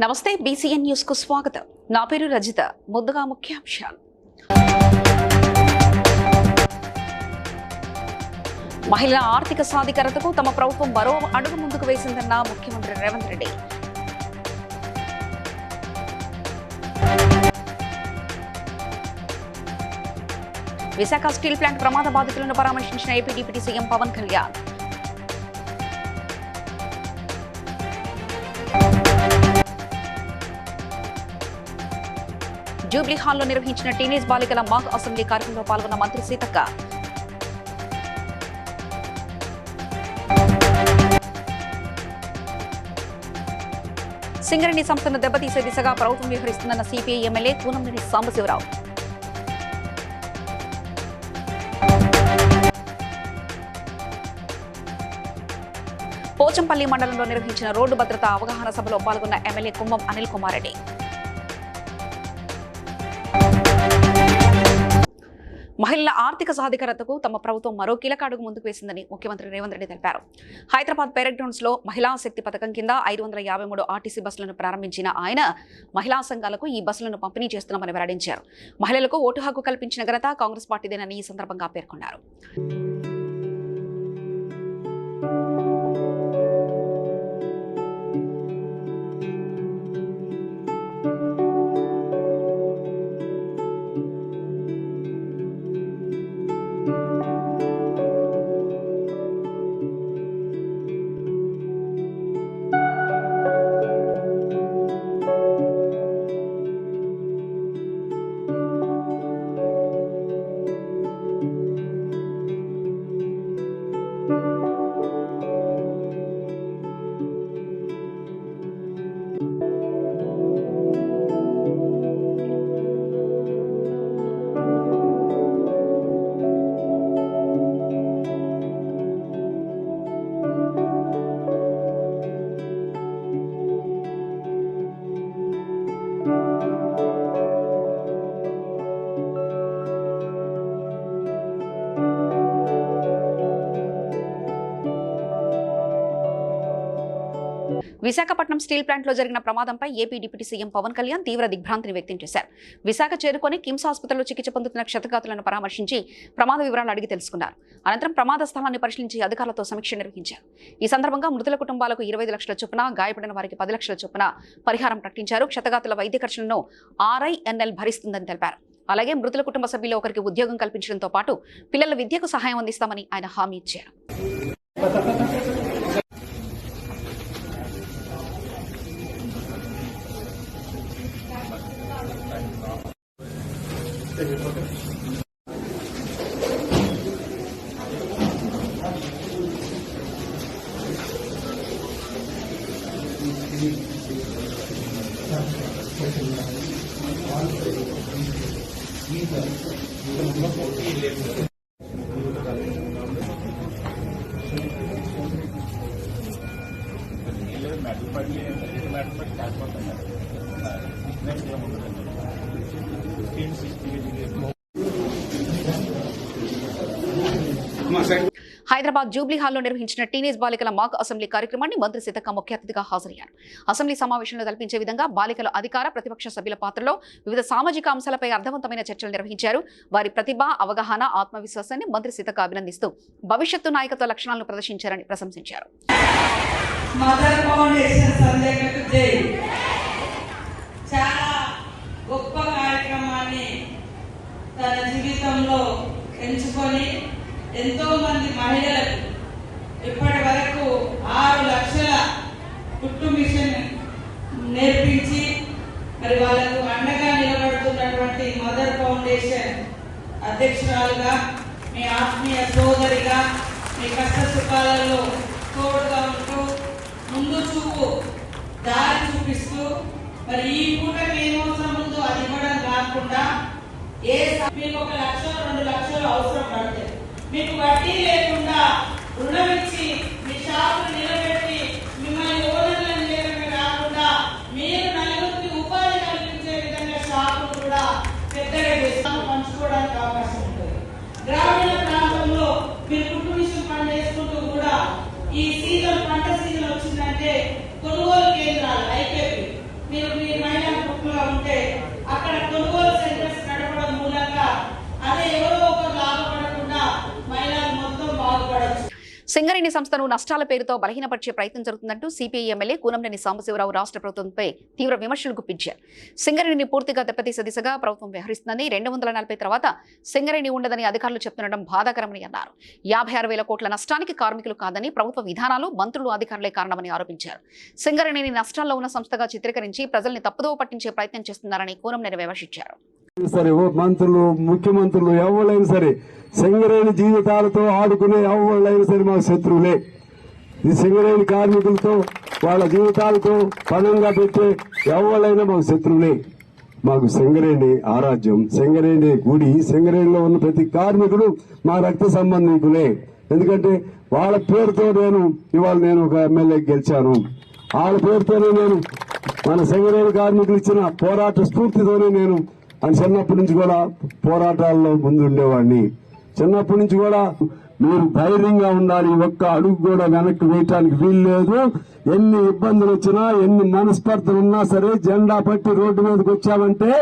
నమస్తే BCN news కు స్వాగతం. నా పేరు రజిత. ముందుగా ముఖ్యాంశాలు. మహిళల ఆర్థిక సాధికారతకు తమ ప్రభుత్వం మరో అడుగు ముందుకు వేసిందన్న ముఖ్యమంత్రి రేవంత్ రెడ్డి. విశాఖ స్టీల్ ప్లాంట్ ప్రమాద బాధితులను పరామర్శించిన AP deputy CM Pawan Kalyan. Jubilee హాల్లో నిర్వహించిన టీనేజ్ బాలికల మాక్ అసెంబ్లీ కార్యక్రమంలో పాల్గొన్న మంత్రి సీతక్క. సింగరేణి సంస్థను దెబ్బతీసే దిశగా ప్రభుత్వం వ్యవహరిస్తుందన్న సిపిఐ ఎమ్మెల్యే కూనంనేని సాంబశివరావు. పోచంపల్లి మండలంలో నిర్వహించిన రోడ్డు భద్రతా అవగాహన సభలో పాల్గొన్న ఎమ్మెల్యే కుంభం అనిల్ కుమార్ రెడ్డి. మహిళల ఆర్థిక సాధికారతకు తమ ప్రభుత్వం మరో కీలక అడుగు ముందుకు వేసిందని ముఖ్యమంత్రి రేవంత్ రెడ్డి తెలిపారు. హైదరాబాద్ పేరెడ్ గ్రౌండ్స్ లో మహిళా శక్తి పథకం కింద 553 ఆర్టీసీ బస్సులను ప్రారంభించిన ఆయన మహిళా సంఘాలకు ఈ బస్సులను పంపిణీ చేస్తున్నామని వెల్లడించారు. మహిళలకు ఓటు హక్కు కల్పించిన ఘనత కాంగ్రెస్ పార్టీదేనని ఈ సందర్భంగా పేర్కొన్నారు. విశాఖపట్నం స్టీల్ ప్లాంట్ లో జరిగిన ప్రమాదంపై AP deputy CM Pawan Kalyan తీవ్ర దిగ్భ్రాంతిని వ్యక్తం చేశారు. విశాఖ చేరుకొని కిమ్స్ ఆసుపత్రిలో చికిత్స పొందుతున్న క్షతగాతులను పరామర్శించి ప్రమాద వివరాలు అడిగి తెలుసుకున్నారు. అనంతరం ప్రమాద స్థలాన్ని పరిశీలించి అధికారులతో సమీక్ష నిర్వహించారు. ఈ సందర్భంగా మృతుల కుటుంబాలకు 25 లక్షల చొప్పున, గాయపడిన వారికి 10 లక్షల చొప్పున పరిహారం ప్రకటించారు. క్షతగాతుల వైద్య ఖర్చులను RINL భరిస్తుందని తెలిపారు. అలాగే మృతుల కుటుంబ సభ్యుల్లో ఒకరికి ఉద్యోగం కల్పించడంతో పాటు పిల్లల విద్యకు సహాయం అందిస్తామని ఆయన హామీ ఇచ్చారు. హైదరాబాద్ జూబ్లీ హాల్లో నిర్వహించిన టీనేజ్ బాలికల మాక్ అసెంబ్లీ కార్యక్రమాన్ని మంత్రి సీతక్క ముఖ్య అతిథిగా హాజరయ్యారు. అసెంబ్లీ సమావేశంలో కల్పించే విధంగా బాలికల అధికార, ప్రతిపక్ష సభ్యుల పాత్రలో వివిధ సామాజిక అంశాలపై అర్థవంతమైన చర్చలు నిర్వహించారు. వారి ప్రతిభ, అవగాహన, ఆత్మవిశ్వాసాన్ని మంత్రి సీతక్క అభినందిస్తూ భవిష్యత్తు నాయకత్వ లక్షణాలను ప్రదర్శించారని ప్రశంసించారు. ఎంతో మంది మహిళలకు ఇప్పటి వరకు 6 లక్షల కుట్టు మిషన్ నేర్పించి మరి వాళ్ళకు అండగా నిలబడుతున్నటువంటి మదర్ ఫౌండేషన్ అధ్యక్షురాలుగా, మీ ఆత్మీయ సోదరిగా, మీ కష్ట సుఖాలలో తోడుగా ఉంటూ ముందు చూపు దారి చూపిస్తూ మరి ఈ పూటకి ఏమవసరం ఉందో అది ఇవ్వడం కాకుండా మీకు 1 లక్ష 2 లక్షలు అవసరం పడతాయి, మీకు వడ్డీ లేకుండా రుణం ఇచ్చి మీ షాపులు నిలబెట్టి మిమ్మల్ని ఓనర్లను చేయడమే కాకుండా మీరు నలుగురికి ఉపాధి కల్పించే విధంగా షాపులు కూడా పెద్దగా చేస్తాము, పంచుకోవడానికి అవకాశం ఉంటుంది. గ్రామీణ ప్రాంతంలో మీరు కుటుంబ విషయం పని చేసుకుంటూ కూడా ఈ సీజన్ పంట సీజన్ వచ్చిందంటే కొనుగోలు కేంద్రాలు IKP సింగరేణి సంస్థను నష్టాల పేరుతో బలహీనపరిచే ప్రయత్నం జరుగుతుందంటూ సిపిఐ ఎమ్మెల్యే కూనంనేని సాంబశివరావు రాష్ట్ర ప్రభుత్వంపై తీవ్ర విమర్శలు గుప్పించారు. సింగరేణిని పూర్తిగా దెబ్బతీసే దిశగా ప్రభుత్వం వ్యవహరిస్తుందని, 240 తర్వాత సింగరేణి ఉండదని అధికారులు చెప్తుండడం బాధాకరమని అన్నారు. 56,000 కోట్ల నష్టానికి కార్మికులు కాదని, ప్రభుత్వ విధానాలు, మంత్రులు, అధికారులే కారణమని ఆరోపించారు. సింగరేణిని నష్టాల్లో ఉన్న సంస్థగా చిత్రీకరించి ప్రజల్ని తప్పుదోవ పట్టించే ప్రయత్నం చేస్తున్నారని కూనంనేని విమర్శించారు. సరే మంత్రులు, ముఖ్యమంత్రులు ఎవరైనా సరే సింగరేణి జీవితాలతో ఆడుకునే ఎవరైనా సరే మాకు శత్రువులే. ఈ సింగరేణి కార్మికులతో వాళ్ళ జీవితాలతో పణంగా పెట్టే ఎవరైనా మాకు శత్రువులే. మాకు సింగరేణి ఆరాధ్యం, సింగరేణి గుడి, సింగరేణిలో ఉన్న ప్రతి కార్మికుడు మా రక్త సంబంధికులే. ఎందుకంటే వాళ్ళ పేరుతో ఇవాళ నేను ఒక ఎమ్మెల్యే గెలిచాను. వాళ్ళ పేరుతోనే నేను మన సింగరేణి కార్మికులు ఇచ్చిన పోరాట స్ఫూర్తితోనే నేను చిన్నప్పటి నుంచి కూడా పోరాటాల్లో ముందుండేవాడిని. చిన్నప్పటి నుంచి కూడా మీరు ధైర్యంగా ఉండాలి, ఒక్క అడుగు కూడా వెనక్కి వేయటానికి వీలు లేదు. ఎన్ని ఇబ్బందులు వచ్చినా, ఎన్ని మనస్పర్ధలు ఉన్నా సరే జెండా పట్టి రోడ్డు మీదకి వచ్చామంటే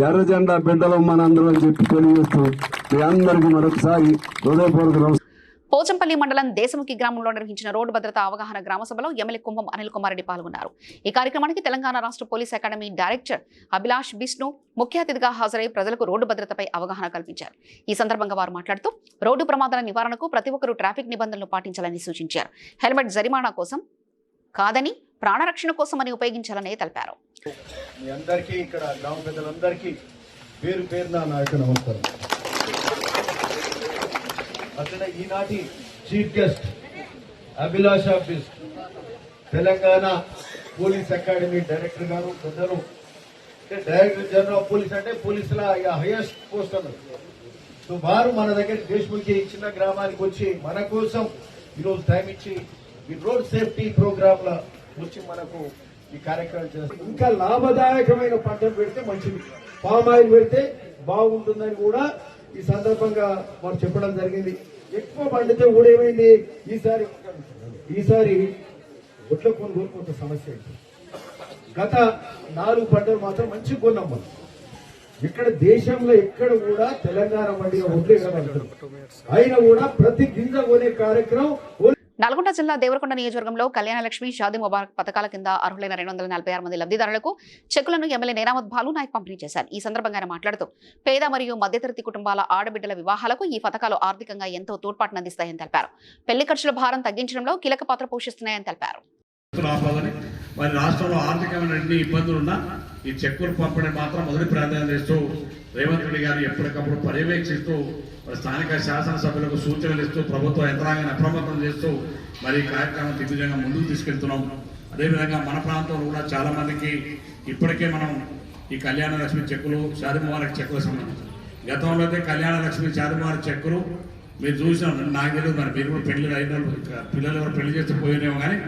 ఎర్ర జెండా బిడ్డలు మనందరం అని చెప్పి తెలియజేస్తూ మీ అందరికీ మరొకసారి హృదయపూర్వక నమస్కారం. పోచంపల్లి మండలం దేశముఖి గ్రామంలో నిర్వహించిన రోడ్డు భద్రతా అవగాహన గ్రామ సభలో ఎమ్మెల్యే కుంభం అనిల్ కుమార్ రెడ్డి పాల్గొన్నారు. ఈ కార్యక్రమానికి తెలంగాణ రాష్ట్ర police academy director Abhilash Bishnu ముఖ్య అతిథిగా హాజరై ప్రజలకు రోడ్డు భద్రతపై అవగాహన కల్పించారు. ఈ సందర్భంగా వారు మాట్లాడుతూ రోడ్డు ప్రమాదాల నివారణకు ప్రతి ఒక్కరూ ట్రాఫిక్ నిబంధనలు పాటించాలని సూచించారు. హెల్మెట్ జరిమానా కోసం కాదని ప్రాణరక్షణ కోసమని ఉపయోగించాలని తెలిపారు. మీ అందరికీ ఇక్కడ గ్రామ పెద్దలందరికీ పేరు పేరున నా యొక్క నమస్కారం. అతనే ఈనాటి chief guest Abhilash Bishnu, Telangana police academy director గారు పెద్దలు. డైరెక్టర్ జనరల్ ఆఫ్ పోలీస్ అంటే పోలీసుల హైయెస్ట్ పోస్ట్ అన్నారు. సో వారు మన దగ్గర దేశముఖి చిన్న గ్రామానికి వచ్చి మన కోసం ఈరోజు టైం ఇచ్చి ఈ రోడ్ సేఫ్టీ ప్రోగ్రామ్ ల వచ్చి మనకు ఈ కార్యక్రమం చేస్తారు. ఇంకా లాభదాయకమైన పంటలు పెడితే మంచిది, పామ్ ఆయిల్ పెడితే బాగుంటుందని కూడా ఈ సందర్భంగా వారు చెప్పడం జరిగింది. ఎక్కువ పండితే కూడా ఏమైంది, ఈసారి ఒట్ల కొనుగోలు కొంత సమస్య అయింది. గత 4 పంటలు మాత్రం మంచిగా కొన్నాం మనం. ఇక్కడ దేశంలో ఎక్కడ కూడా తెలంగాణ మండిగా ఒడ్లే కదా, అయినా కూడా ప్రతి గింజ కొనే కార్యక్రమం. నల్గొండ జిల్లా దేవరకొండ నియోజకవర్గంలో కళ్యాణలక్ష్మి, షాదీ ముబారక్ పథకాల కింద అర్హులైన 246 మంది లబ్ధిదారులకు చెక్కులను ఎమ్మెల్యే నేరామత్ భాలు నాయక్ పంపిణీ చేశారు. ఈ సందర్భంగా ఆయన మాట్లాడుతూ పేద మరియు మధ్యతరగతి కుటుంబాల ఆడబిడ్డల వివాహాలకు ఈ పథకాలు ఆర్థికంగా ఎంతో తోడ్పాటును అందిస్తాయని తెలిపారు. పెళ్లి ఖర్చుల భారం తగ్గించడంలో కీలక పాత్ర పోషిస్తున్నాయని తెలిపారు. మరి రాష్ట్రంలో ఆర్థికమైన ఎన్ని ఇబ్బందులున్నా ఈ చెక్కులు పంపడం మాత్రం మొదటి ప్రాధాన్యత ఇస్తూ రేవంత్ రెడ్డి గారు ఎప్పటికప్పుడు పర్యవేక్షిస్తూ స్థానిక శాసనసభ్యులకు సూచనలు ఇస్తూ ప్రభుత్వ యంత్రాంగాన్ని అప్రమత్తం చేస్తూ మరి కార్యక్రమం దిగ్విజయంగా ముందుకు తీసుకెళ్తున్నాం. అదేవిధంగా మన ప్రాంతంలో కూడా చాలా మందికి ఇప్పటికే మనం ఈ కళ్యాణ లక్ష్మి చెక్కులు, షాదీ ముబారక్ చెక్కుల సంబంధించి గతంలో అయితే కళ్యాణ లక్ష్మి, షాదీ ముబారక్ చెక్కులు మీరు చూసిన నాకు తెలియదు, మరి మీరు కూడా పెళ్లి అయిన పిల్లలు ఎవరు పెళ్లి చేస్తే పోయినేమో కానీ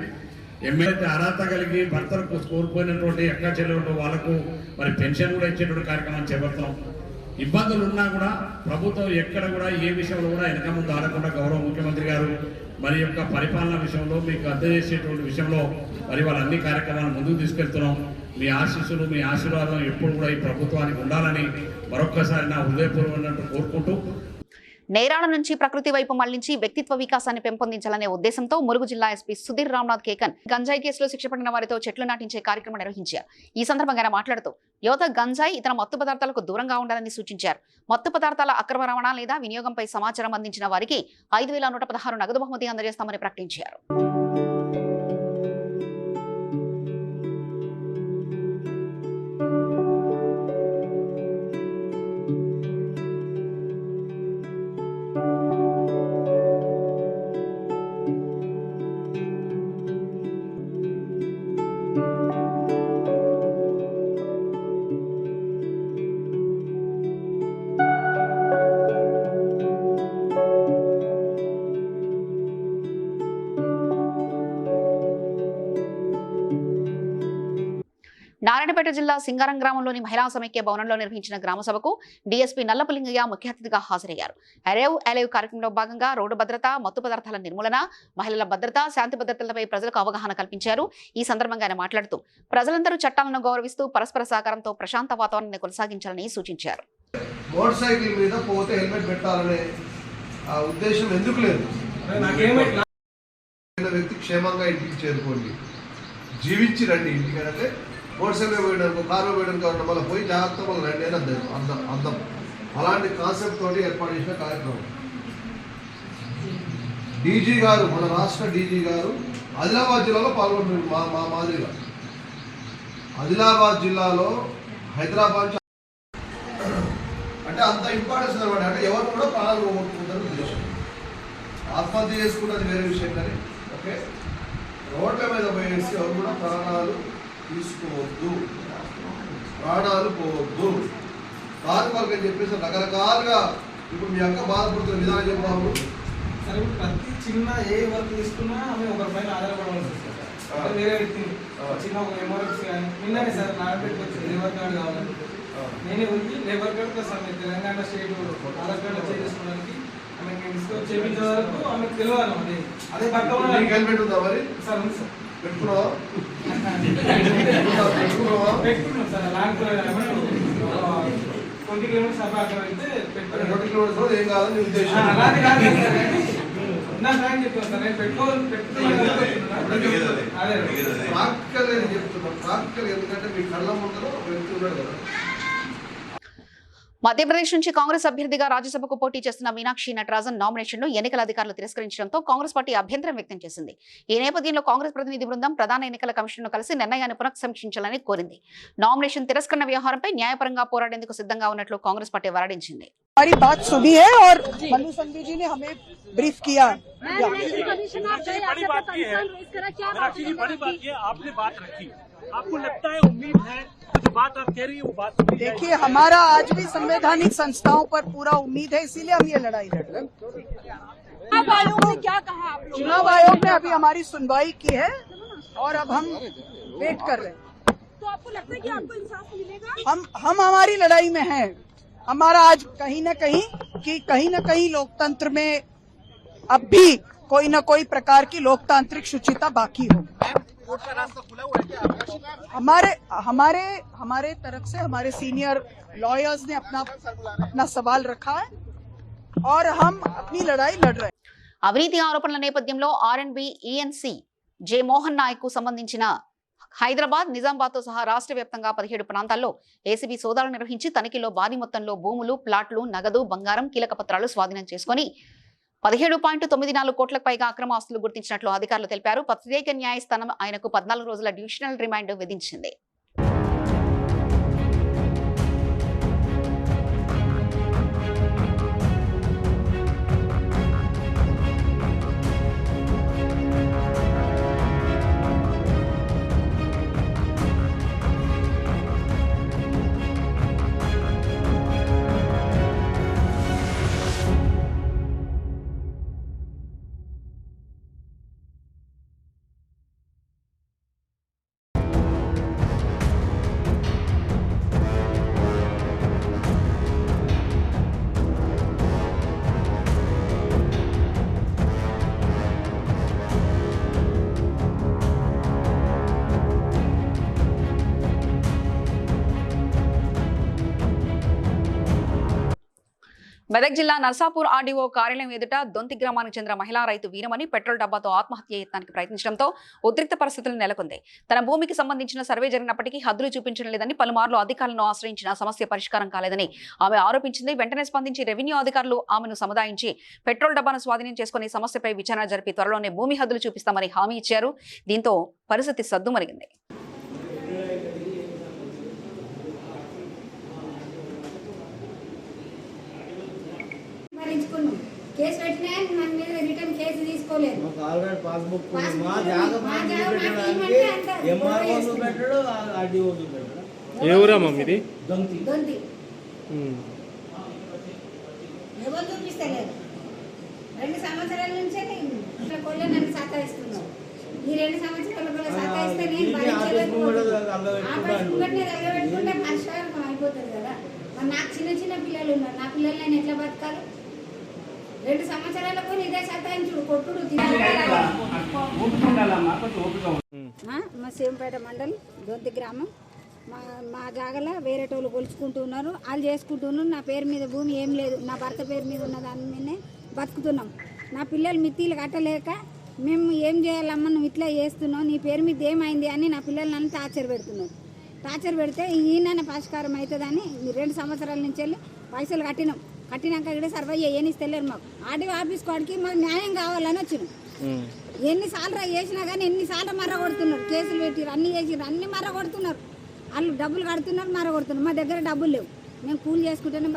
ఎమ్మెల్యే అర్హత కలిగి భర్తలకు కోల్పోయినటువంటి ఎక్కడ చెల్లెలు వాళ్ళకు మరి పెన్షన్ కూడా ఇచ్చేటువంటి కార్యక్రమం చేపడుతున్నాం. ఇబ్బందులు ఉన్నా కూడా ప్రభుత్వం ఎక్కడ కూడా ఏ విషయంలో కూడా వెనక ముందు ఆడకుండా గౌరవ ముఖ్యమంత్రి గారు మరి యొక్క పరిపాలన విషయంలో మీకు అందజేసేటువంటి విషయంలో మరి వాళ్ళ అన్ని కార్యక్రమాలను ముందుకు తీసుకెళ్తున్నాం. మీ ఆశీస్సులు, మీ ఆశీర్వాదం ఎప్పుడు కూడా ఈ ప్రభుత్వానికి ఉండాలని మరొక్కసారి నా హృదయపూర్వకంగా కోరుకుంటూ నేరాల నుంచి ప్రకృతి వైపు మళ్లించి వ్యక్తిత్వ వికాసాన్ని పెంపొందించాలనే ఉద్దేశంతో ములుగు జిల్లా ఎస్పీ సుధీర్ రామ్నాథ్ కేకన్ గంజాయి కేసులో శిక్ష పడిన వారితో చెట్లు నాటించే కార్యక్రమం నిర్వహించారు. ఈ సందర్భంగా ఆయన మాట్లాడుతూ యువత గంజాయి, ఇతర మత్తు పదార్థాలకు దూరంగా ఉండాలని సూచించారు. మత్తు పదార్థాల అక్రమ రవాణా లేదా వినియోగంపై సమాచారం అందించిన వారికి 5,116 నగదు బహుమతి అందజేస్తామని ప్రకటించారు. నారాయణపేట జిల్లా సింగారం గ్రామంలోని మహిళా సమైక్య భవనంలో నిర్వహించిన గ్రామ సభకు డీఎస్పీ నల్లపులింగయ్య ముఖ్య అతిథిగా హాజరయ్యారు. అరేవ్ కార్యక్రమంలో భాగంగా రోడ్డు భద్రత, మత్తు పదార్థాల నిర్మూలన, మహిళల భద్రత, శాంతి భద్రతలపై ప్రజలకు అవగాహన కల్పించారు. ఈ సందర్భంగా ఆయన మాట్లాడుతూ ప్రజలందరూ చట్టాలను గౌరవిస్తూ పరస్పర సహకారంతో ప్రశాంత వాతావరణాన్ని కొనసాగించాలని సూచించారు. మోటార్ సైకిల్ మీద పోతే హెల్మెట్ పెట్టాలనే ఉద్దేశం ఎందుకు లేదు. క్షేమంగా ఇంటికి చేరుకోండి, జీవించి రండి ఇంటికి. అంటే మోటార్ సైకిల్ పోయడానికి కారు పోయడానికి కావాలి, మళ్ళీ పోయి జాగ్రత్త మళ్ళీ రండి అని అందం. అలాంటి కాన్సెప్ట్ తోటి ఏర్పాటు చేసిన కార్యక్రమం. డీజీ గారు, మన రాష్ట్ర డీజీ గారు ఆదిలాబాద్ జిల్లాలో పాల్గొంటున్నారు. మా మాదిరిగా ఆదిలాబాద్ జిల్లాలో హైదరాబాద్ అంటే అంత ఇంపార్టెన్స్ అనమాట. అంటే ఎవరు కూడా ప్రాణాలు పోగొట్టుకుంటారు ఉద్దేశం. ఆత్మహత్య చేసుకున్నది వేరే విషయం, కానీ ఓకే, రోడ్ల మీద పోయేసి ఎవరు కూడా ప్రాణాలు తీసుకోవద్దు, ప్రాణాలు పోవద్దు. కారు కొరకు అని చెప్పేసి రకరకాలుగా ఇప్పుడు మీ అక్క బాధపడుతున్న విధానం చెప్పాము. సరే, ప్రతి చిన్న ఏ వర్క్ తీసుకున్నా ఆమె ఒకరి పైన ఆధారపడవలసి వస్తుంది. వేరే వ్యక్తి చిన్న ఒక ఎమర్జెన్సీ కానీ నిన్ననే సార్ నాగపేటకి వచ్చింది లేబర్ కార్డు కావాలని నేనే వచ్చి లేబర్ కార్డు ప్లస్ ఆమె తెలంగాణ స్టేట్ ఆధార్ కార్డు చేసుకోవడానికి ఆమెకి తీసుకొని చేయించే వరకు ఆమెకు తెలియదు. అదే పక్క హెల్మెట్ ఉందా మరి? సార్ ఉంది సార్. పెట్టుకున్నావా? పెట్టుకున్నాం సార్. లాంగ్ 20 కిలోమీటర్స్ అక్కడ వెళ్తే పెట్టుకున్నాం. 20 కిలోమీటర్స్ ఏం కాదని ఉద్దేశం. అలాగే కాదు నా ఫ్యాన్ చెప్తాను సార్. నేను పెట్టుకోవాలి అదే ప్రాక్టికల్ అని చెప్తున్నాను. ప్రాక్టికల్ ఎందుకంటే మీ కళ్ళ ముందర ఒక వ్యక్తి ఉన్నాడు కదా. మధ్యప్రదేశ్ నుంచి కాంగ్రెస్ అభ్యర్థిగా రాజ్యసభకు పోటీ చేస్తున్న మీనాక్షి నటరాజన్ నామినేషన్ను ఎన్నికల అధికారులు తిరస్కరించడంతో కాంగ్రెస్ పార్టీ అభ్యంతరం వ్యక్తం చేసింది. ఈ నేపథ్యంలో కాంగ్రెస్ ప్రతినిధి బృందం ప్రధాన ఎన్నికల కమిషన్ను కలిసి నిర్ణయాన్ని పునఃసమీక్షించాలని కోరింది. నామినేషన్ తిరస్కరణ వ్యవహారంపై న్యాయపరంగా పోరాడేందుకు సిద్ధంగా ఉన్నట్లు కాంగ్రెస్ పార్టీ వెల్లడించింది. हमारी बात सुनी है और मनु संघवी जी ने हमें ब्रीफ किया। आपने बात रखी, आपको लगता है, उम्मीद है जो बात आप कह रही है वो बात? देखिए, हमारा आज भी संवैधानिक संस्थाओं पर पूरा उम्मीद है, इसीलिए हम ये लड़ाई लड़ रहे हैं। चुनाव आयोग ने क्या कहा? चुनाव आयोग ने अभी हमारी सुनवाई की है और अब हम वेट कर रहे हैं। तो आपको लगता है कि आपको इंसाफ मिलेगा? हम हमारी लड़ाई में हैं। हमारा आज कहीं न कहीं लोकतंत्र में अब भी कोई न कोई प्रकार की लोकतांत्रिक शुचिता बाकी हो। हमारे तरफ से हमारे सीनियर लॉयर्स ने अपना सवाल रखा है और हम अपनी लड़ाई लड़ रहे हैं। అవినీతి ఆరోపణల నేపథ్యంలో ఆర్ఎండ్బి ఈఎన్సీ జె మోహన్ నాయక్ కు సంబంధించిన హైదరాబాద్, నిజామాబాద్తో సహా రాష్ట్ర వ్యాప్తంగా 17 ప్రాంతాల్లో ఏసీబీ సోదాలు నిర్వహించి తనిఖీలో భారీ మొత్తంలో భూములు, ప్లాట్లు, నగదు, బంగారం, కీలక పత్రాలు స్వాధీనం చేసుకుని 17.94 కోట్లకు పైగా అక్రమ ఆస్తులు గుర్తించినట్లు అధికారులు తెలిపారు. ప్రత్యేక న్యాయస్థానం ఆయనకు 14 రోజుల డ్యూషనల్ రిమాండ్ విధించింది. మెదక్ జిల్లా నర్సాపూర్ ఆర్డీఓ కార్యాలయం ఎదుట దొంతి గ్రామానికి చెందిన మహిళా రైతు వీరమణి పెట్రోల్ డబ్బాతో ఆత్మహత్య యత్నానికి ప్రయత్నించడంతో ఉద్రిక్త పరిస్థితులు నెలకొంది. తన భూమికి సంబంధించిన సర్వే జరిగినప్పటికీ హద్దులు చూపించడం లేదని, పలుమార్లు అధికారులను ఆశ్రయించిన సమస్య పరిష్కారం కాలేదని ఆమె ఆరోపించింది. వెంటనే స్పందించి రెవెన్యూ అధికారులు ఆమెను సముదాయించి పెట్రోల్ డబ్బాను స్వాధీనం చేసుకుని సమస్యపై విచారణ జరిపి త్వరలోనే భూమి హద్దులు చూపిస్తామని హామీ ఇచ్చారు. దీంతో పరిస్థితి సద్దుమరిగింది. కేసు పెట్టినా మన మీద రిటర్న్ కేసు తీసుకోలేదు. ఎవరు చూపిస్తలేదు. 2 సంవత్సరాల నుంచే ఇట్లా కొల్ల నన్ను సతాయిస్తున్నావు. ఈ 2 సంవత్సరాల కొల్ల సతాయిస్తే నేను భరించలేకపోతే తగ్గబెట్టుకుంటే పరిష్కారం అయిపోతుంది కదా. మరి నాకు చిన్న పిల్లలు ఉన్నారు. నా పిల్లలు నేను ఎట్లా బతకాలి? 2 సంవత్సరాలకు ఇదే సతాయించుడు, కొట్టుడు. మా శివంపేట మండలం దొంతి గ్రామం. మా జాగలో వేరే టోళ్ళు కొలుచుకుంటున్నారు, వాళ్ళు చేసుకుంటున్నారు. నా పేరు మీద భూమి ఏం లేదు, నా భర్త పేరు మీద ఉన్న దాని మీదనే బతుకుతున్నాం. నా పిల్లలు మిత్తిలు కట్టలేక మేము ఏం చేయాలమ్మా, నువ్వు ఇట్లా చేస్తున్నావు, నీ పేరు మీద ఏమైంది అని నా పిల్లలు నన్ను టార్చర్ పెడుతున్నారు. టార్చర్ పెడితే ఈయన పరిష్కారం అవుతుందని 2 సంవత్సరాల నుంచి వెళ్ళి పైసలు కట్టినాక ఇక్కడ సర్వే చేయనిస్తలేరు మాకు. ఆర్డీఓ ఆఫీస్ కాడికి మాకు న్యాయం కావాలని వచ్చినాం. ఎన్నిసార్లు చేసినా కానీ ఎన్నిసార్లు మర్ర కొడుతున్నారు, కేసులు పెట్టిరు, అన్ని చేసిరు, అన్ని మర్ర కొడుతున్నారు. వాళ్ళు డబ్బులు కడుతున్నారు, మర్ర కొడుతున్నారు. మా దగ్గర డబ్బులు లేవు, మేము కూలి చేసుకుంటేనే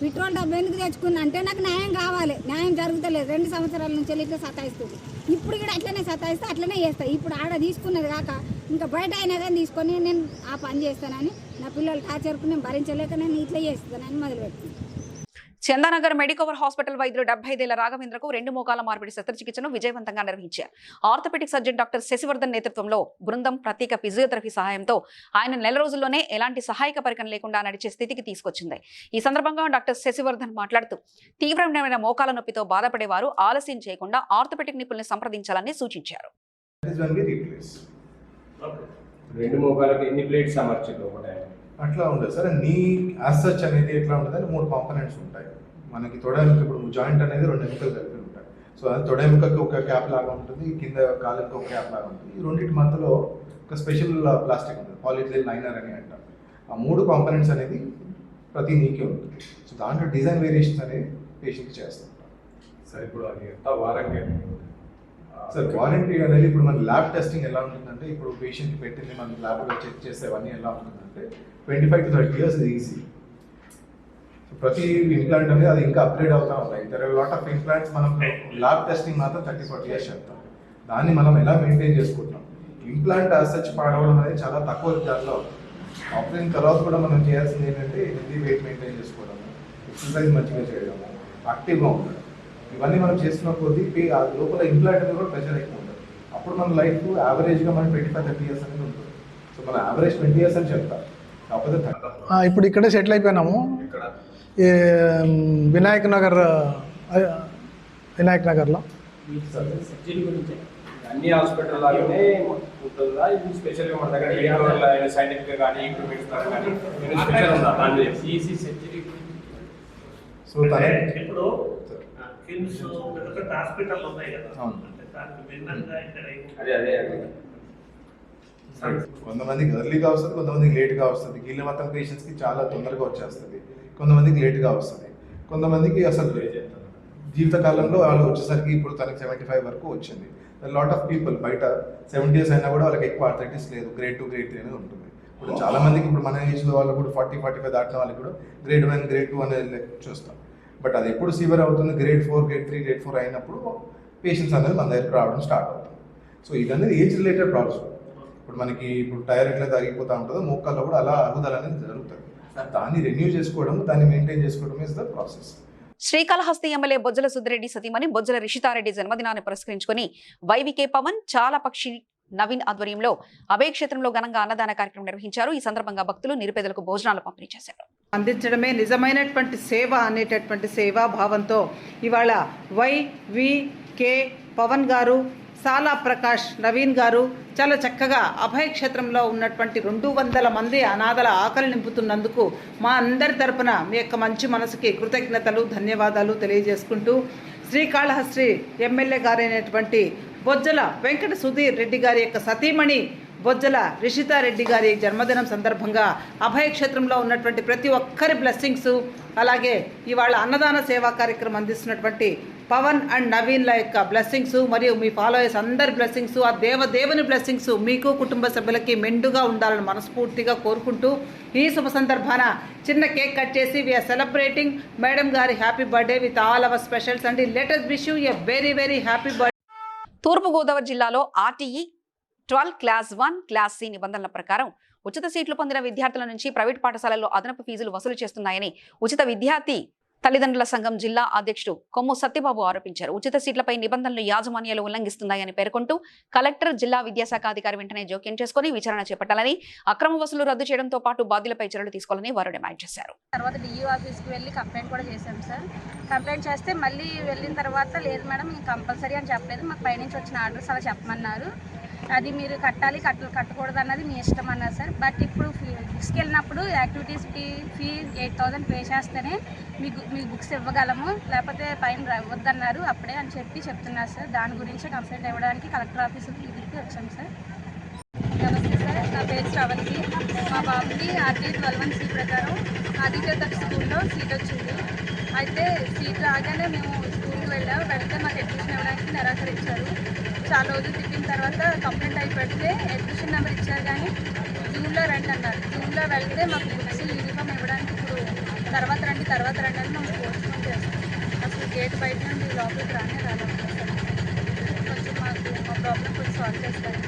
పెట్రోల్ డబ్బు ఎందుకు తెచ్చుకున్నా అంటే నాకు న్యాయం కావాలి, న్యాయం జరుగుతలేదు. 2 సంవత్సరాల నుంచి ఇట్లా సతాయిస్తుంది. ఇప్పుడు కూడా అట్లనే సతాయిస్తే అట్లనే చేస్తా. ఇప్పుడు ఆడ తీసుకున్నది కాక ఇంకా బయట అయినా కానీ తీసుకొని నేను ఆ పని చేస్తానని నా పిల్లలు టార్చర్కు నేను భరించలేక నేను ఇట్లా చేస్తానని మొదలుపెట్టింది. చందానగర్ మెడికవర్ హాస్పిటల్ వైద్యులు 75 ఏళ్ల రాఘవేంద్రకు 2 మోకాల మార్పిడి శస్త్రచికిత్సను విజయవంతంగా నిర్వహించారు. ఆర్థోపెడిక్ సర్జన్ డాక్టర్ శశివర్ధన్ నేతృత్వంలో బృందం ప్రత్యేక ఫిజియోథెరపీ సహాయంతో ఆయన నెల రోజుల్లోనే ఎలాంటి సహాయక పరికరం లేకుండా నడిచే స్థితికి తీసుకొచ్చింది. ఈ సందర్భంగా డాక్టర్ శశివర్ధన్ మాట్లాడుతూ తీవ్రమైన మోకాల నొప్పితో బాధపడేవారు ఆలస్యం చేయకుండా ఆర్థోపెడిక్ నిపుణుల్ని సంప్రదించాలని సూచించారు. 2 మోకాలకు ఎన్ని ప్లేట్స్ అమర్చారు అట్లా ఉండదు సార్. నీ యాజ్ సచ్ అనేది ఎట్లా ఉంటుందని 3 కాంపోనెంట్స్ ఉంటాయి మనకి. తొడ ఎముక, ఇప్పుడు జాయింట్ అనేది 2 ఎముకలు కలిపి ఉంటాయి. సో అది తొడ ఎముకకి ఒక క్యాప్ లాగా ఉంటుంది, కింద కాలుకి ఒక క్యాప్ లాగా ఉంటుంది. ఈ రెండింటి మధ్యలో ఒక స్పెషల్ ప్లాస్టిక్ ఉంటుంది, పాలిథిలిన్ లైనర్ అని అంటాం. ఆ 3 కాంపోనెంట్స్ అనేది ప్రతి నీకే ఉంటుంది. సో దాంట్లో డిజైన్ వేరియేషన్స్ అనేది పేషెంట్కి చేస్తాం సార్. ఇప్పుడు అది ఎంత వారంటీ సార్? వారంటీ అనేది ఇప్పుడు మన ల్యాబ్ టెస్టింగ్ ఎలా ఉంటుందంటే, ఇప్పుడు పేషెంట్కి పెట్టింది మన ల్యాబ్లో చెక్ చేసేవన్నీ ఎలా ఉంటుందంటే 25 to 30 years ఇది ఈజీ. సో ప్రతి ఇంప్లాంట్ అనేది అది ఇంకా అప్గ్రేడ్ అవుతా ఉంటాయి. There are lot of implants మనం ల్యాబ్ టెస్టింగ్ మాత్రం 30-40 years చెప్తాం. దాన్ని మనం ఎలా మెయింటైన్ చేసుకుంటాం. ఇంప్లాంట్ యాజ్ సచ్ పాడవడం అనేది చాలా తక్కువ దాంట్లో. ఆపరేషన్ తర్వాత కూడా మనం చేయాల్సింది ఏంటంటే హెల్తీ వెయిట్ మెయింటైన్ చేసుకోవడము, ఎక్సర్సైజ్ మంచిగా చేయడము, యాక్టివ్గా ఉండడం. ఇవన్నీ మనం చేస్తున్న కొద్దీ ఆ లోపల ఇంప్లాంట్ అనేది కూడా ప్రెషర్ ఎక్కువ ఉంటుంది. అప్పుడు మన లైఫ్ యావరేజ్గా మనం 25-30 years అనేది ఉంటుంది. సో మన యావరేజ్ 20 years అని చెప్తాం. కాకపోతే ఇప్పుడు ఇక్కడే సెటిల్ అయిపోయినాము. వినాయక్ నగర్లో అన్ని హాస్పిటల్ లాగానే ఉంటుందా? ఇది స్పెషల్గా మన దగ్గర సైంటిఫిక్ కానీ ఇంప్రూవ్మెంట్స్ కానీ స్పెషల్ ఉందా? ఈసీ సర్జరీ సో ఇప్పుడు కిమ్స్ హాస్పిటల్ ఉన్నాయి కదా, అదే కొంతమందికి ఎర్లీగా వస్తుంది, కొంతమందికి లేట్గా వస్తుంది. కీళ్ళమతం పేషెంట్స్కి చాలా తొందరగా వచ్చేస్తుంది, కొంతమందికి లేట్గా వస్తుంది, కొంతమందికి అసలు జీవితకాలంలో వాళ్ళు వచ్చేసరికి ఇప్పుడు తనకి 75 వరకు వచ్చింది. లాట్ ఆఫ్ పీపుల్ బయట 70 years అయినా కూడా వాళ్ళకి ఎక్కువ ఆర్థరైటిస్ లేదు, గ్రేడ్ 2, గ్రేడ్ 3 అనేది ఉంటుంది. ఇప్పుడు చాలా మందికి ఇప్పుడు మన ఏజ్లో వాళ్ళు కూడా 40-45 దాటిన వాళ్ళకి కూడా గ్రేడ్ 1, గ్రేడ్ 2 అనేది చూస్తాం. బట్ అది ఎప్పుడు సివియర్ అవుతుంది, గ్రేడ్ 4, గ్రేడ్ 3, గ్రేడ్ 4 అయినప్పుడు పేషెంట్స్ అనేది మన దగ్గరకు రావడం స్టార్ట్ అవుతుంది. సో ఇదనేది ఏజ్ రిలేటెడ్ ప్రాబ్లమ్స్. ఇప్పుడు మనకి ఇప్పుడు టైర్ ఎట్లా తగ్గిపోతూ ఉంటుందో మోకాల్లో కూడా అలా అరుగుదల అనేది జరుగుతుంది. దాన్ని రెన్యూ చేసుకోవడం, దాన్ని మెయింటైన్ చేసుకోవడం is the process. Srikalahasti MLA Bojjala Sudhi Reddy సతీమణి బొజ్జల రిషితారెడ్డి జన్మదినాన్ని పురస్కరించుకుని వైవికే పవన్, చాలా పక్షి నవీన్ ఆధ్వర్యంలో అభయక్షేత్రంలో ఘనంగా అన్నదాన కార్యక్రమం నిర్వహించారు. ఈ సందర్భంగా భక్తులు నిరుపేదలకు భోజనాలు పంపిణీ చేశారు. అందించడమే నిజమైనటువంటి సేవ అనేటటువంటి సేవా భావంతో ఇవాళ వైవికే పవన్ గారు, సాలా ప్రకాష్ నవీన్ గారు చాలా చక్కగా అభయక్షేత్రంలో ఉన్నటువంటి 200 మంది అనాథల ఆకలి నింపుతున్నందుకు మా అందరి తరపున మీ యొక్క మంచి మనసుకి కృతజ్ఞతలు, ధన్యవాదాలు తెలియజేసుకుంటూ శ్రీకాళహస్తి ఎమ్మెల్యే గారైనటువంటి బొజ్జల వెంకట సుధీర్ రెడ్డి గారి యొక్క సతీమణి బొజ్జల రిషితారెడ్డి గారి జన్మదినం సందర్భంగా అభయక్షేత్రంలో ఉన్నటువంటి ప్రతి ఒక్కరి బ్లెస్సింగ్స్, అలాగే ఇవాళ అన్నదాన సేవా కార్యక్రమం అందిస్తున్నటువంటి పవన్ అండ్ నవీన్ల యొక్క బ్లెస్సింగ్స్ మరియు మీ ఫాలోయర్స్ అందరి బ్లెస్సింగ్స్, ఆ దేవుని బ్లెస్సింగ్స్ మీకు కుటుంబ సభ్యులకి మెండుగా ఉండాలని మనస్ఫూర్తిగా కోరుకుంటూ ఈ శుభ సందర్భాన చిన్న కేక్ కట్ చేసి వీఆర్ సెలబ్రేటింగ్ మేడం గారి happy birthday with all our specials and let us wish you a very very happy birthday. తూర్పుగోదావరి జిల్లాలో ఆర్టీఈ 12 క్లాస్ 1, క్లాస్ సి నిబంధనల ప్రకారం ఉచిత సీట్లు పొందిన విద్యార్థుల నుంచి ప్రైవేట్ పాఠశాలల్లో అదనపు ఫీజులు వసూలు చేస్తున్నాయని ఉచిత విద్యార్థి తల్లిదండ్రుల సంఘం జిల్లా అధ్యక్షుడు కొమ్ము సత్యబాబు ఆరోపించారు. ఉచిత సీట్లపై నిబంధనలు యాజమాన్యాలు ఉల్లంఘిస్తున్నాయని పేర్కొంటూ కలెక్టర్, జిల్లా విద్యాశాఖ అధికారి వెంటనే జోక్యం చేసుకుని విచారణ చేపట్టాలని, అక్రమ వసూలు రద్దు చేయడంతో పాటు బాధ్యులపై చర్యలు తీసుకోవాలని వారు డిమాండ్ చేశారు. తర్వాత డిఈఓ ఆఫీస్కి వెళ్ళి కంప్లైంట్ కూడా చేశాం సార్. కంప్లైంట్ చేస్తే మళ్ళీ వెళ్ళిన తర్వాత లేదు మేడం కంపల్సరీ అని చెప్పలేదు, మాకు పైనుంచి వచ్చిన ఆర్డర్స్ అలా చెప్పమన్నారు. అది మీరు కట్టాలి కట్టకూడదు అన్నది మీ ఇష్టం అన్నారు సార్. బట్ ఇప్పుడు బుక్స్కి వెళ్ళినప్పుడు యాక్టివిటీస్ ఫీ 8,000 పే చేస్తేనే మీకు బుక్స్ ఇవ్వగలము, లేకపోతే ఫైన్ వద్దన్నారు అప్పుడే అని చెప్తున్నారు సార్. దాని గురించి కంప్లైంట్ ఇవ్వడానికి కలెక్టర్ ఆఫీస్ దగ్గరికి వచ్చాం సార్. నమస్తే సార్, నా పేరు శ్రవంతి. మా బాబుకి RT 12(1)C ప్రకారం ఆదిత్య తట్ స్కూల్లో సీట్ వచ్చింది. అయితే సీట్ రాగానే మేము స్కూల్కి వెళ్తే మాకు అడ్మిషన్ ఇవ్వడానికి నిరాకరించారు. చాలా రోజులు తిప్పిన తర్వాత కంప్లైంట్ అయి పెడితే అడ్మిషన్ నెంబర్ ఇచ్చారు, కానీ జూన్లో రండి అన్నారు. జూన్లో వెళ్తే మాకు బుక్స్ యూనిఫామ్ ఇవ్వడానికి ఇప్పుడు తర్వాత రండి అని మేము పోస్ట్పోన్ చేస్తాం. అసలు గేట్ బయట నుండి లోపలికి రాలేదు. కొంచెం మా ప్రాబ్లం కొంచెం సాల్వ్ చేస్తారు.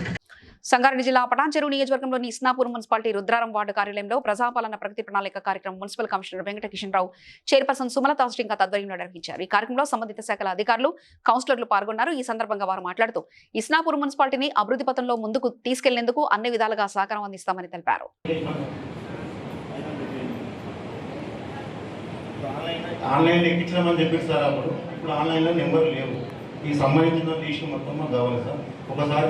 సంగారెడ్డి జిల్లా పటాన్చెరు నియోజకవర్గంలోని ఇస్నాపూర్ మున్సిపాలిటీ రుద్రారం వార్డు కార్యాలయంలో ప్రజాపాలన ప్రగతి ప్రణాళిక కార్యక్రమం మున్సిపల్ కమిషనర్ వెంకటకిషన్ రావు, చైర్పర్సన్ సుమలత శ్రీంక ఆధ్వర్యంలో నిర్వహించారు. ఈ కార్యక్రమంలో సంబంధిత శాఖల అధికారులు, కౌన్సిలర్లు పాల్గొన్నారు. ఈ సందర్భంగా వారు మాట్లాడుతూ ఇస్నాపూర్ మున్సిపాలిటీని అభివృద్ధి పథంలో ముందుకు తీసుకెళ్లేందుకు అన్ని విధాలుగా సహకారం అందిస్తామని తెలిపారు. ఆన్లైన్ ఎక్కించమని చెప్పారు సార్. అప్పుడు ఇప్పుడు ఆన్లైన్లో నెంబర్ లేవు. ఈ సంబంధించిన లిస్ట్ మొత్తం మాకు కావాలి సార్. ఒకసారి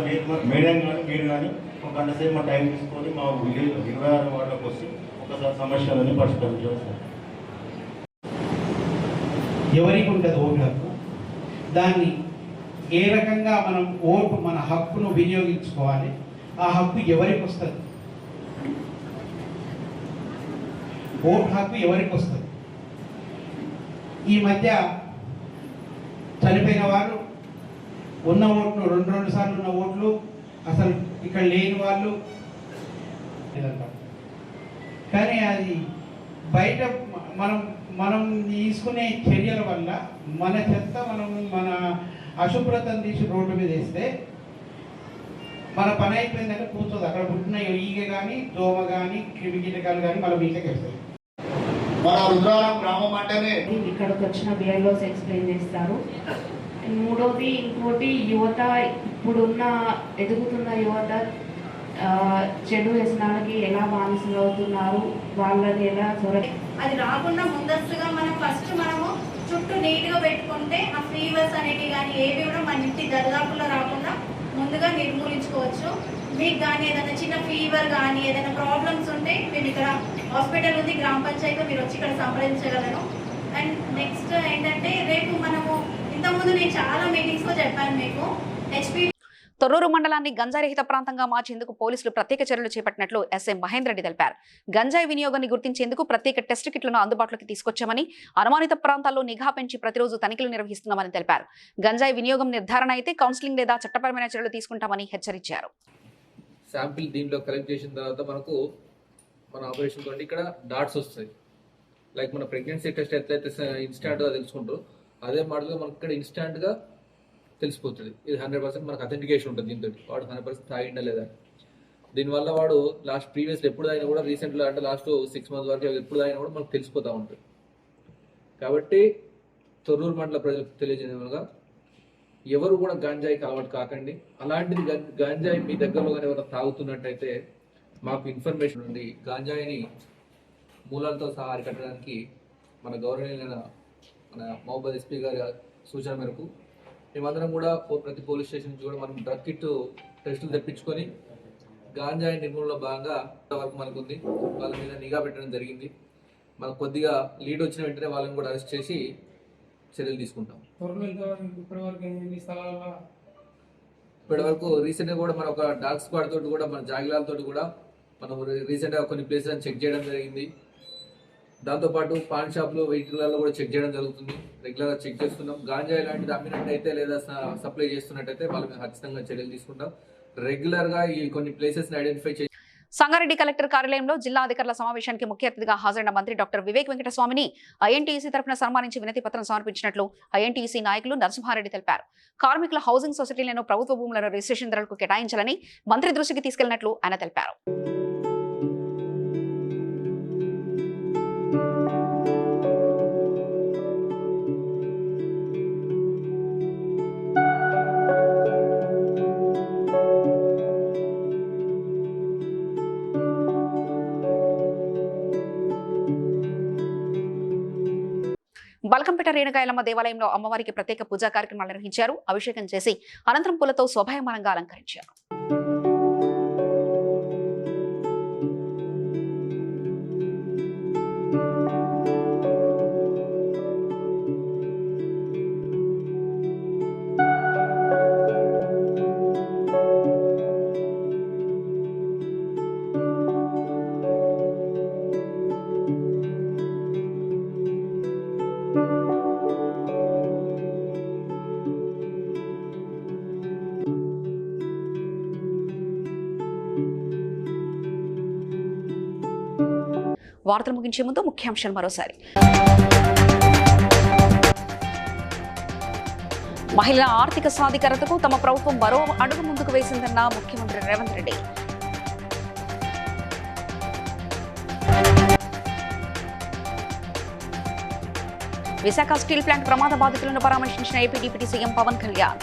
మేడం కానీ మీరు కానీ ఒక గంట సేపు మా టైం తీసుకొని మా విలేజ్ 26 వార్డులకు వచ్చి ఒకసారి సమస్యలన్నీ పరిష్కరించాలి సార్. ఎవరికి ఉంటుంది ఓటు హక్కు, దాన్ని ఏ రకంగా మనం మన హక్కును వినియోగించుకోవాలి, ఆ హక్కు ఎవరికి వస్తుంది, ఓటు హక్కు ఎవరికి వస్తుంది. ఈ మధ్య చనిపోయిన వారు ఉన్న ఓట్లు 2 సార్లు ఉన్న ఓట్లు అసలు ఇక్కడ లేని వాళ్ళు, కానీ అది బయట మనం తీసుకునే చర్యల వల్ల మన చెత్త మన అశుభ్రతను తీసి రోడ్డు మీద వేస్తే మన పని అయిపోయిందంటే కూర్చోదు. అక్కడ పుట్టిన ఈగ కానీ దోమ కానీ క్రిమికీటకాలు కానీ మన మీదకి వస్తాయి. మన రుద్రారం గ్రామం అంటేనే ఇక్కడికి వచ్చిన బిఎల్ఓస్ ఎక్స్ప్లెయిన్ చేస్తారు. మూడోది ఇంకోటి యువత, ఇప్పుడున్న ఎదుగుతున్న యువత చెడు వ్యసనాలకి ఎలా బానిసలు అవుతున్నారు, వాళ్ళని ఎలా అది రాకుండా ముందస్తుగా మనము చుట్టూ నీట్గా పెట్టుకుంటే ఆ ఫీవర్స్ అనేవి కానీ ఏవి కూడా మన ఇంటి దరిదాపుల్లో రాకుండా ముందుగా నిర్మూలించుకోవచ్చు. మీకు కానీ ఏదైనా చిన్న ఫీవర్ కానీ ఏదైనా ప్రాబ్లమ్స్ ఉంటే మేము ఇక్కడ హాస్పిటల్ ఉంది, గ్రామ పంచాయతీలో మీరు వచ్చి ఇక్కడ సంప్రదించగలను. అండ్ నెక్స్ట్ ఏంటంటే రేపు మనము ఇంతకుముందు నేను చాలా మీటింగ్స్లో చెప్పాను మీకు తొర్రూరు మండలాన్ని గంజాయిరహిత ప్రాంతంగా మార్చేందుకు పోలీసులు ప్రత్యేక చర్యలు చేపట్టినట్లు ఎస్ఐ మహేందర్ రెడ్డి తెలిపారు. గంజాయి వినియోగాన్ని గుర్తించేందుకు ప్రత్యేక టెస్ట్ కిట్లను అందుబాటులోకి తీసుకొచ్చామని, అనుమానిత ప్రాంతాల్లో నిఘా పెంచి ప్రతిరోజు తనిఖీలు నిర్వహిస్తున్నామని తెలిపారు. గంజాయి వినియోగం నిర్ధారణ అయితే కౌన్సిలింగ్ లేదా చట్టపరమైన చర్యలు తీసుకుంటామని హెచ్చరించారు. శాంపిల్ దీంట్లో కలెక్ట్ చేసిన తర్వాత మనకు మన ఆపరేషన్ తోటి ఇక్కడ డాట్స్ వస్తాయి. లైక్ మన ప్రెగ్నెన్సీ టెస్ట్ ఎట్లయితే ఇన్స్టాంట్గా తెలుసుకుంటారో అదే మోడల్గా మనకి ఇక్కడ ఇన్స్టాంట్గా తెలిసిపోతుంది. ఇది 100% మనకు అథెంటికేషన్ ఉంటుంది. దీంతో వాడు 100% తాగిండా లేదా. దీనివల్ల వాడు ప్రీవియస్ ఎప్పుడు అయినా కూడా రీసెంట్లో అంటే లాస్ట్ 6 months వరకు ఎప్పుడు అయినా కూడా మనకు తెలిసిపోతూ ఉంటుంది. కాబట్టి తొర్రూరు మండల ప్రజలకు తెలియజేయగా ఎవరు కూడా గాంజాయికి అలవాటు కాకండి. అలాంటిది గాంజాయి మీ దగ్గరలో కానీ ఎవరైనా తాగుతున్నట్టయితే మాకు ఇన్ఫర్మేషన్ ఉంది. గాంజాయిని మూలాలతో సహా అరికట్టడానికి మన గౌరవనీయులైన మన మహబూబాద్ ఎస్పీ గారి సూచన మేరకు మేమందరం కూడా ప్రతి పోలీస్ స్టేషన్ నుంచి కూడా మనం డ్రగ్ కిట్ టెస్టులు తెప్పించుకొని గాంజాయి నిర్మూలనలో భాగంగా వరకు మనకు ఉంది. వాళ్ళ మీద నిఘా పెట్టడం జరిగింది. మనకు కొద్దిగా లీడ్ వచ్చిన వెంటనే వాళ్ళని కూడా అరెస్ట్ చేసి చర్యలు తీసుకుంటాం. ఇప్పటి వరకు రీసెంట్గా కూడా మన ఒక డాగ్ స్క్వాడ్ తోటి కూడా మన జాగిలాలతోటి కూడా మనం రీసెంట్గా కొన్ని ప్లేసెస్ చెక్ చేయడం జరిగింది. దాంతోపాటు పాన్ షాప్లు వెహికల్లో కూడా చెక్ చేయడం జరుగుతుంది. రెగ్యులర్గా చెక్ చేస్తున్నాం. గాంజాయి లాంటిది అమ్మినట్టయితే లేదా సప్లై చేస్తున్నట్టయితే వాళ్ళ మీద ఖచ్చితంగా చర్యలు తీసుకుంటాం. రెగ్యులర్గా ఈ కొన్ని ప్లేసెస్ని ఐడెంటిఫై చేసి సంగారెడ్డి కలెక్టర్ కార్యాలయంలో జిల్లా అధికారుల సమావేశానికి ముఖ్య అతిథిగా హాజరైన మంత్రి డాక్టర్ వివేక్ వెంకటస్వామిని ఐఎన్టీయూసీ తరఫున సన్మానించి వినతి పత్రం సమర్పించినట్లు ఐఎన్టీయూసీ నాయకులు నరసింహారెడ్డి తెలిపారు. కార్మికుల హౌసింగ్ సొసైటీలను ప్రభుత్వ భూములను రిజిస్ట్రేషన్ ధరలకు కేటాయించాలని మంత్రి దృష్టికి తీసుకెళ్లినట్లు ఆయన తెలిపారు. బల్కంపేట రేణుకాయలమ్మ దేవాలయంలో అమ్మవారికి ప్రత్యేక పూజా కార్యక్రమాలు నిర్వహించారు. అభిషేకం చేసి అనంతరం పూలతో శోభాయమానంగా అలంకరించారు. వార్తలు ముగించే ముందు ముఖ్యాంశాలు మరోసారి. మహిళల ఆర్థిక సాధికారతకు తమ ప్రభుత్వం మరో అడుగు ముందుకు వేసిందన్న ముఖ్యమంత్రి రేవంత్ రెడ్డి. విశాఖ స్టీల్ ప్లాంట్ ప్రమాద బాధితులను పరామర్శించిన AP deputy CM Pawan Kalyan.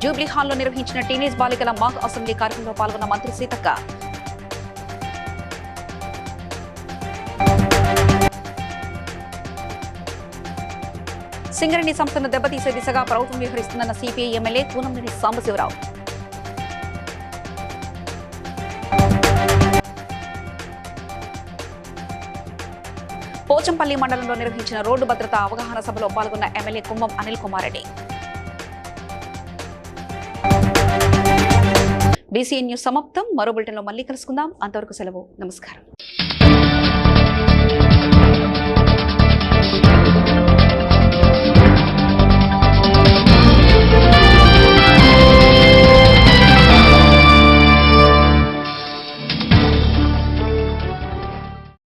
Jubilee హాల్లో నిర్వహించిన టీనేజ్ బాలికల మాక్ అసెంబ్లీ కార్యక్రమంలో పాల్గొన్న మంత్రి సీతక్క. సింగరేణి సంస్థను దెబ్బతీసే దిశగా ప్రభుత్వం వ్యవహరిస్తుందన్న సిపిఐ ఎమ్మెల్యే కూనంనేని సాంబశివరావు. పోచంపల్లి మండలంలో నిర్వహించిన రోడ్డు భద్రతా అవగాహన సభలో పాల్గొన్న ఎమ్మెల్యే కుంభం అనిల్ కుమార్ రెడ్డి. బీసీఎన్ న్యూస్ సమాప్తం. మరో బులెటిన్లో మళ్ళీ కలుసుకుందాం. అంతవరకు సెలవు. నమస్కారం.